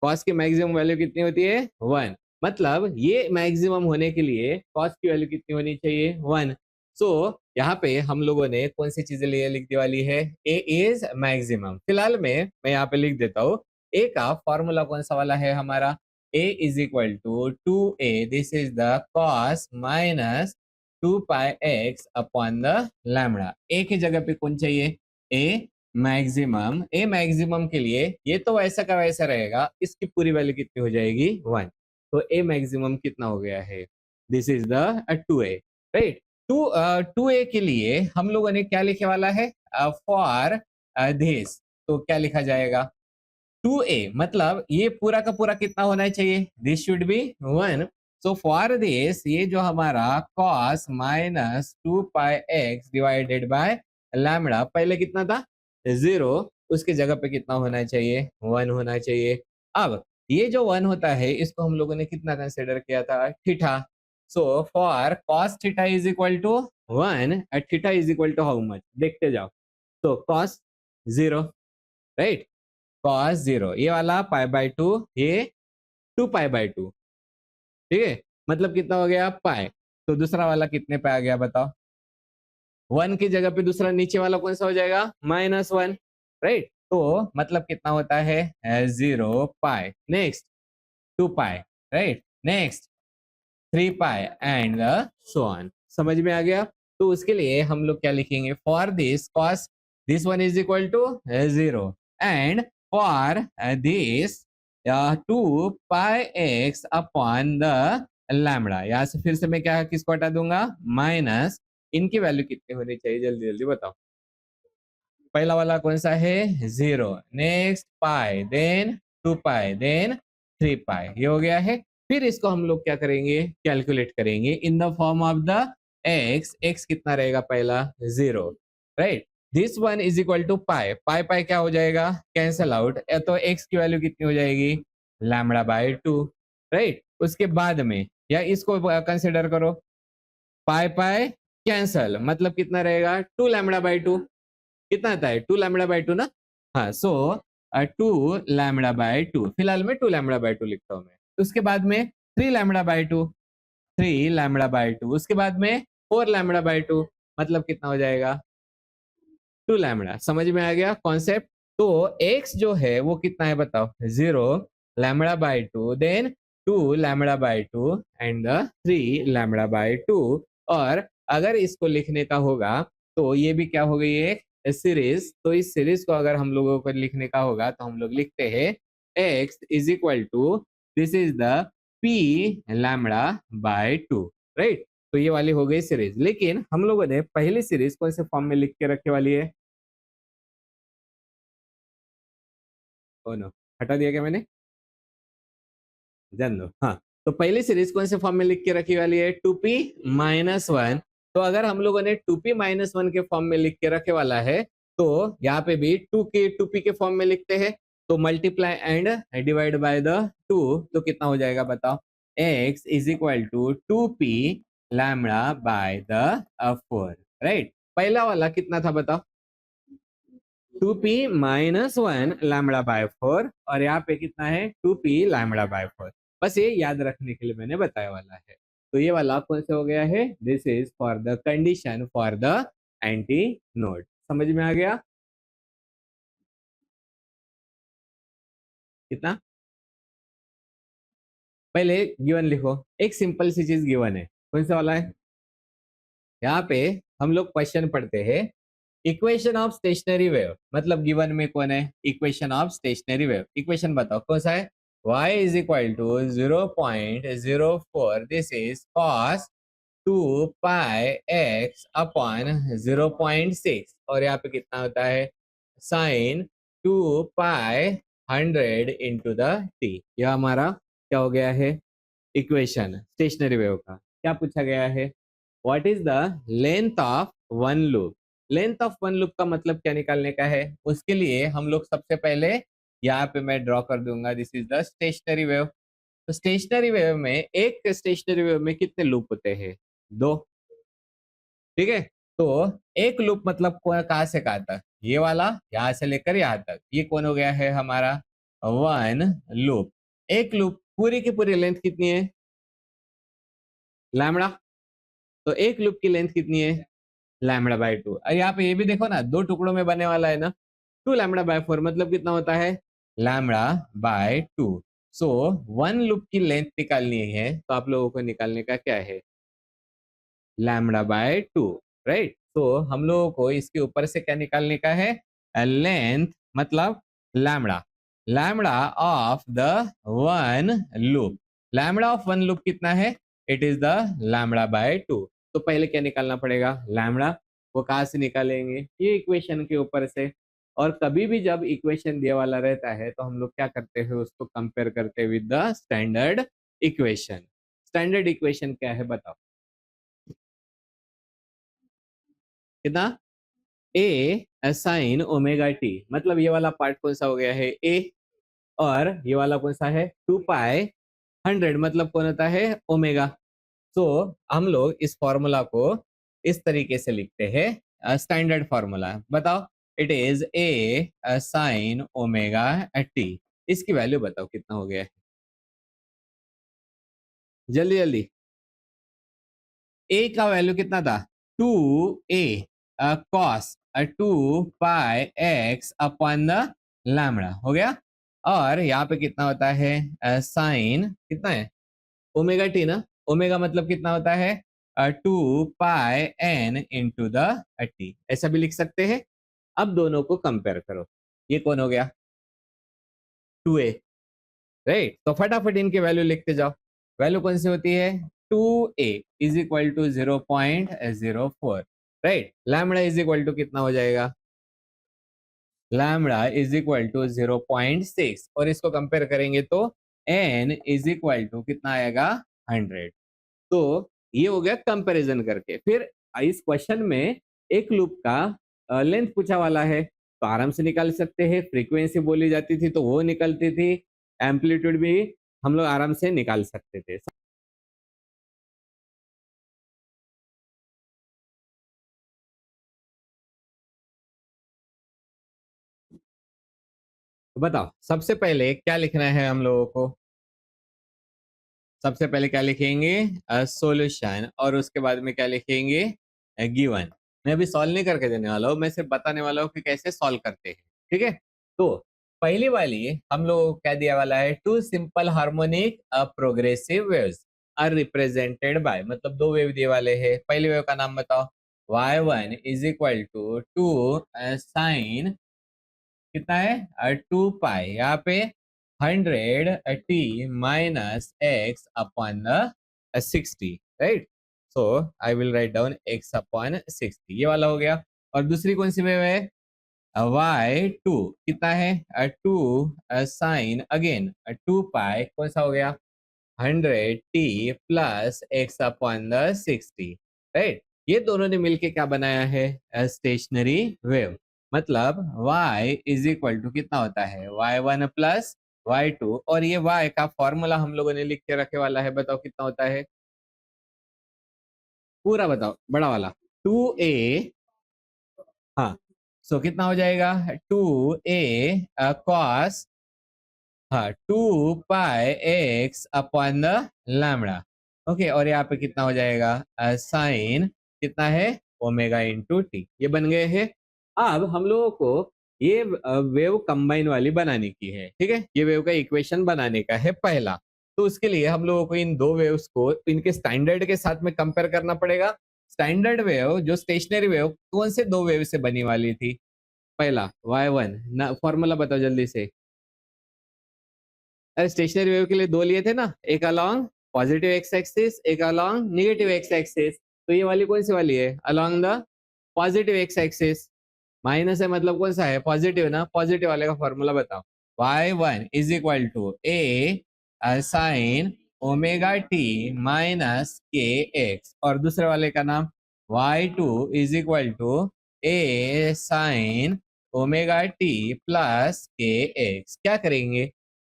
कॉस की मैक्सिमम वैल्यू कितनी होती है, 1। मतलब ये मैक्सिमम होने के लिए कॉस की वैल्यू कितनी होनी चाहिए, 1। सो यहाँ पे हम लोगों ने कौन सी चीजें लिख दी वाली है, ए इज मैक्सिमम। फिलहाल में मैं यहाँ पे लिख देता हूँ, ए का फॉर्मूला कौन सा वाला है हमारा, a is equal to 2a, this is the cos minus 2πx upon the lambda. A की जगह पे कौन चाहिए, ए मैक्सिमम। ए मैक्सिमम के लिए ये तो वैसा का वैसा रहेगा, इसकी पूरी वैल्यू कितनी हो जाएगी 1। तो ए मैक्सिमम कितना हो गया है, this is the 2a, right. 2a के लिए हम लोगों ने क्या लिखे वाला है, फॉर दिस, तो क्या लिखा जाएगा 2a, मतलब ये पूरा का पूरा कितना होना चाहिए, this should be 1। So for this ये जो हमारा cos minus 2πx divided by lambda, पहले कितना था 0, उसके जगह पे कितना होना चाहिए 1 होना चाहिए। अब ये जो 1 होता है इसको हम लोगों ने कितना कंसिडर किया था, theta. So for cos theta is equal to 1 at theta is equal to how much, देखते जाओ। तो cos 0, राइट, cos 0 ये वाला पाई बाय 2, ये 2π/2, ठीक है, मतलब कितना हो गया पाई। तो दूसरा वाला कितने पे आ गया बताओ, 1 की जगह पे दूसरा नीचे वाला कौन सा हो जाएगा -1, राइट। तो मतलब कितना होता है 0π, next 2π, right, next 3π and so on. समझ में आ गया। तो उसके लिए हम लोग क्या लिखेंगे, for this cos this one is equal to 0 and for this 2πx upon the lambda. यहाँ से फिर से मैं क्या किसको हटा दूंगा, माइनस, इनकी वैल्यू कितनी होनी चाहिए जल्दी जल्दी बताओ। पहला वाला कौन सा है 0, नेक्स्ट पाई, देन 2π, देन 3π, ये हो गया है। फिर इसको हम लोग क्या करेंगे, कैलकुलेट करेंगे in the form of the x। x कितना रहेगा पहला 0, right. This one is equal to pi, pi pi क्या हो जाएगा, कैंसल आउट, तो x की वैल्यू कितनी हो जाएगी λ/2, राइट। उसके बाद में या इसको कंसिडर करो, पाई पाई कैंसल, मतलब कितना रहेगा 2λ/2, कितना आता है 2λ/2 ना, हाँ। सो 2λ/2, फिलहाल में 2λ/2 लिखता हूँ मैं। उसके बाद में 3λ/2, 3λ/2, उसके बाद में 4λ/2, मतलब कितना हो जाएगा 2λ। समझ में आ गया कॉन्सेप्ट। तो x जो है वो कितना है बताओ, 0λ/2, देन 2λ/2 एंड 3λ/2। और अगर इसको लिखने का होगा तो ये भी क्या हो गई एक सीरीज। तो इस सीरीज को अगर हम लोगों को लिखने का होगा तो हम लोग लिखते हैं x is equal to, this is the p λ/2, right. तो ये वाली हो गई सीरीज। लेकिन हम लोगों ने पहली सीरीज कौन से फॉर्म में लिख के रखे वाली है, ओ नो, हटा दिया क्या मैंने, जान दो, हाँ। तो पहली सीरीज कौन से फॉर्म में लिख के रखी वाली है 2p-1। तो अगर हम लोगों ने 2p-1 के फॉर्म में लिख के रखे वाला है तो यहाँ पे भी 2p के फॉर्म में लिखते हैं। तो multiply and divide by the 2, तो कितना हो जाएगा बताओ, x is equal to 2p λ/4, right. पहला वाला कितना था बताओ, 2p-1 λ/4, और यहाँ पे कितना है 2p λ/4। बस ये याद रखने के लिए मैंने बताया वाला है। तो ये वाला कौन से हो गया है, this is for the condition for the anti node. समझ में आ गया कितना। पहले गिवन लिखो, एक सिंपल सी चीज गिवन है, कौन सा वाला है, यहाँ पे हम लोग क्वेश्चन पढ़ते हैं इक्वेशन ऑफ स्टेशनरी वेव, मतलब गिवन में कौन है, equation of stationary wave. Equation बताओ कौन सा है, y is equal to 0.04, this is cos 2πx upon 0.6, और यहाँ पे कितना होता है sin 2π 100 इंटू द t। यह हमारा क्या हो गया है, इक्वेशन स्टेशनरी वेव का। क्या पूछा गया है, what is the length of one loop. Length of one loop का मतलब क्या निकालने का है, उसके लिए हम लोग सबसे पहले यहाँ पे मैं ड्रॉ कर दूंगा, this is the stationary wave. तो स्टेशनरी वेव में, एक स्टेशनरी वेव में कितने लूप होते हैं, 2, ठीक है। तो एक लूप मतलब कहाँ से कहाँ तक, ये वाला यहाँ से लेकर यहाँ तक, ये कौन हो गया है हमारा वन लूप। एक लूप पूरी की पूरी लेंथ कितनी है लैम्बडा, तो एक लूप की लेंथ कितनी है? Lambda by 2। यहाँ पे ये भी देखो ना, दो टुकड़ों में बनने वाला है ना, 2 लैम्बडा बाय 4 मतलब कितना होता है? Lambda by 2। So one loop की लेंथ निकालनी है तो आप लोगों को निकालने का क्या है? Lambda by 2, right? तो हम लोगों को इसके ऊपर से क्या निकालने का है? लेंथ मतलब lambda, lambda of the one loop. Lambda of one loop कितना है? It is the lambda by 2। तो पहले क्या निकालना पड़ेगा? लैम्बडा। वो कहाँ से निकालेंगे? ये इक्वेशन के ऊपर से। और कभी भी जब इक्वेशन दिया वाला रहता है तो हम लोग क्या करते हैं? उसको कंपेयर करते हैं with the standard equation. Standard equation क्या है बताओ? कितना? ए साइन ओमेगा टी, मतलब ये वाला पार्ट कौन सा हो गया है? ए। और ये वाला कौन सा है? 2 पाई 100, मतलब कौन होता है? ओमेगा। तो हम लोग इस फॉर्मूला को इस तरीके से लिखते हैं, स्टैंडर्ड फॉर्मूला बताओ। It is a sine omega T. इसकी वैल्यू बताओ कितना हो गया है? जल्दी जल्दी। ए का वैल्यू कितना था? 2a cos 2 pi x upon the lambda हो गया। और यहाँ पे कितना होता है? साइन कितना है? ओमेगा टी ना। ओमेगा मतलब कितना होता है? 2 पाई n इंटू द टी, ऐसा भी लिख सकते हैं। अब दोनों को कंपेयर करो। ये कौन हो गया? 2a, right? तो फटाफट इनके वैल्यू लिखते जाओ। वैल्यू कौन सी होती है? 2a is equal to 0.04, right? Lambda is equal to कितना हो जाएगा? लैम्बडा इज इक्वल टू 0.6, और इसको कंपेयर करेंगे तो n इज इक्वल टू कितना आएगा? 100। तो ये हो गया कंपैरिजन करके। फिर इस क्वेश्चन में एक लूप का लेंथ पूछा वाला है तो आराम से निकाल सकते हैं। फ्रीक्वेंसी बोली जाती थी तो वो निकलती थी, एम्पलीट्यूड भी हम लोग आराम से निकाल सकते थे। तो बताओ सबसे पहले क्या लिखना है हम लोगों को? सबसे पहले क्या लिखेंगे? सॉल्यूशन, और उसके बाद में क्या लिखेंगे? गिवन। मैं अभी सॉल्व नहीं करके देने वाला हूँ, मैं सिर्फ बताने वाला हूँ कि कैसे सॉल्व करते हैं, ठीक है? तो पहली वाली हम लोग को क्या दिया वाला है? Two simple harmonic progressive waves are represented by, मतलब दो वेव दिए वाले हैं। पहली वेव का नाम बताओ। y1 is equal to 2 sine कितना है? 2 पाई, यहाँ पे 100t - x/60, right? So I will write down x/60, ये वाला हो गया। और दूसरी कौन सी वेव है? y2 कितना है? 2 साइन अगेन 2 पाई, कौन सा हो गया? 100t + x/60, right? ये दोनों ने मिलके क्या बनाया है? Stationery wave. मतलब y इज इक्वल टू कितना होता है? y1 + y2, और ये y का फॉर्मूला हम लोगों ने लिख के रखे वाला है, बताओ कितना होता है? पूरा बताओ, बड़ा वाला। 2a, हाँ। सो कितना हो जाएगा? 2a कॉस, हाँ, 2 पाई x/लैम्बडा। ओके, और यहाँ पे कितना हो जाएगा? साइन कितना है? Omega into T. ये बन गए हैं। अब हम लोगों को ये वेव कंबाइन वाली बनाने की है, ठीक है? ये वेव का इक्वेशन बनाने का है पहला। तो उसके लिए हम लोगों को इन दो वेव्स को इनके स्टैंडर्ड के साथ में कंपेयर करना पड़ेगा। स्टैंडर्ड वेव जो स्टेशनरी वेव कौन से दो वेव से बनी वाली थी? पहला y1 ना, फॉर्मूला बताओ जल्दी से। अरे स्टेशनरी वेव के लिए दो लिए थे ना, एक अलोंग पॉजिटिव एक्स एक्सिस, एक अलोंग नेगेटिव एक्स एक्सिस। तो ये वाली कौन सी वाली है? Along the positive x axis. Minus है मतलब कौन सा है? पॉजिटिव ना। पॉजिटिव वाले का फॉर्मूला बताओ। y1 is equal to A sine omega t minus k x, और दूसरे वाले का नाम y2 is equal to A sine omega t plus k x. क्या करेंगे?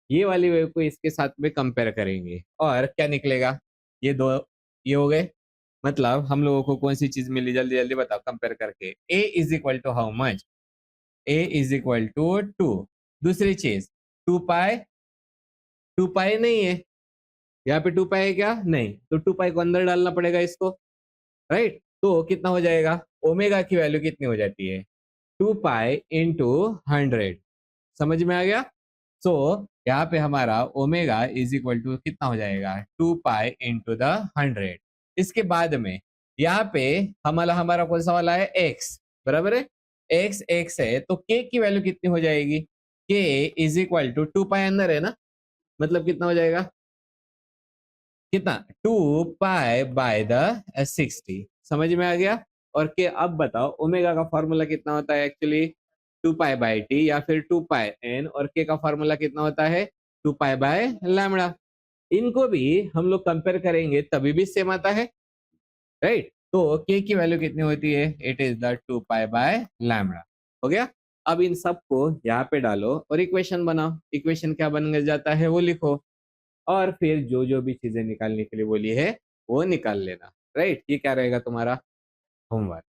ये वाली वेव को इसके साथ में कंपेयर करेंगे और क्या निकलेगा? ये दो, ये हो गए। मतलब हम लोगों को कौन सी चीज मिली? जल्दी जल्दी बताओ कंपेयर करके। a is equal to how much? a is equal to 2। दूसरी चीज 2 पाई, 2 पाई नहीं है यहाँ पे। 2 पाई है क्या? नहीं, तो 2 पाई को अंदर डालना पड़ेगा इसको। राइट? तो कितना हो जाएगा? ओमेगा की वैल्यू कितनी हो जाती है? 2 पाई इंटू 100। समझ में आ गया? सो यहाँ पे हमारा ओमेगा इज इक्वल टू कितना हो जाएगा? 2 पाई इंटू द 100। इसके बाद में यहाँ पे हमारा हमारा कौन सा वाला है? एक्स, बराबर है? एक्स एक्स है तो के की वैल्यू कितनी हो जाएगी? के इज इक्वल टू 2 पाई अंदर है ना, मतलब कितना हो जाएगा? कितना? 2 पाई बाय द 60। समझ में आ गया? और के अब बताओ ओमेगा का फॉर्मूला कितना होता है एक्चुअली? 2 पाई बाय टी या फिर 2 पाई एन, और के का फॉर्मूला कितना होता है? 2 पाई बाय लैम्बडा। इनको भी हम लोग कंपेयर करेंगे तभी भी सेम आता है, राइट? तो के की वैल्यू कितनी होती है? It is the 2 pi bye lambda. हो गया? अब इन सबको यहाँ पे डालो और इक्वेशन बनाओ। इक्वेशन क्या बन जाता है वो लिखो, और फिर जो जो भी चीजें निकालने के लिए बोली है वो निकाल लेना, राइट? ये क्या रहेगा तुम्हारा होमवर्क।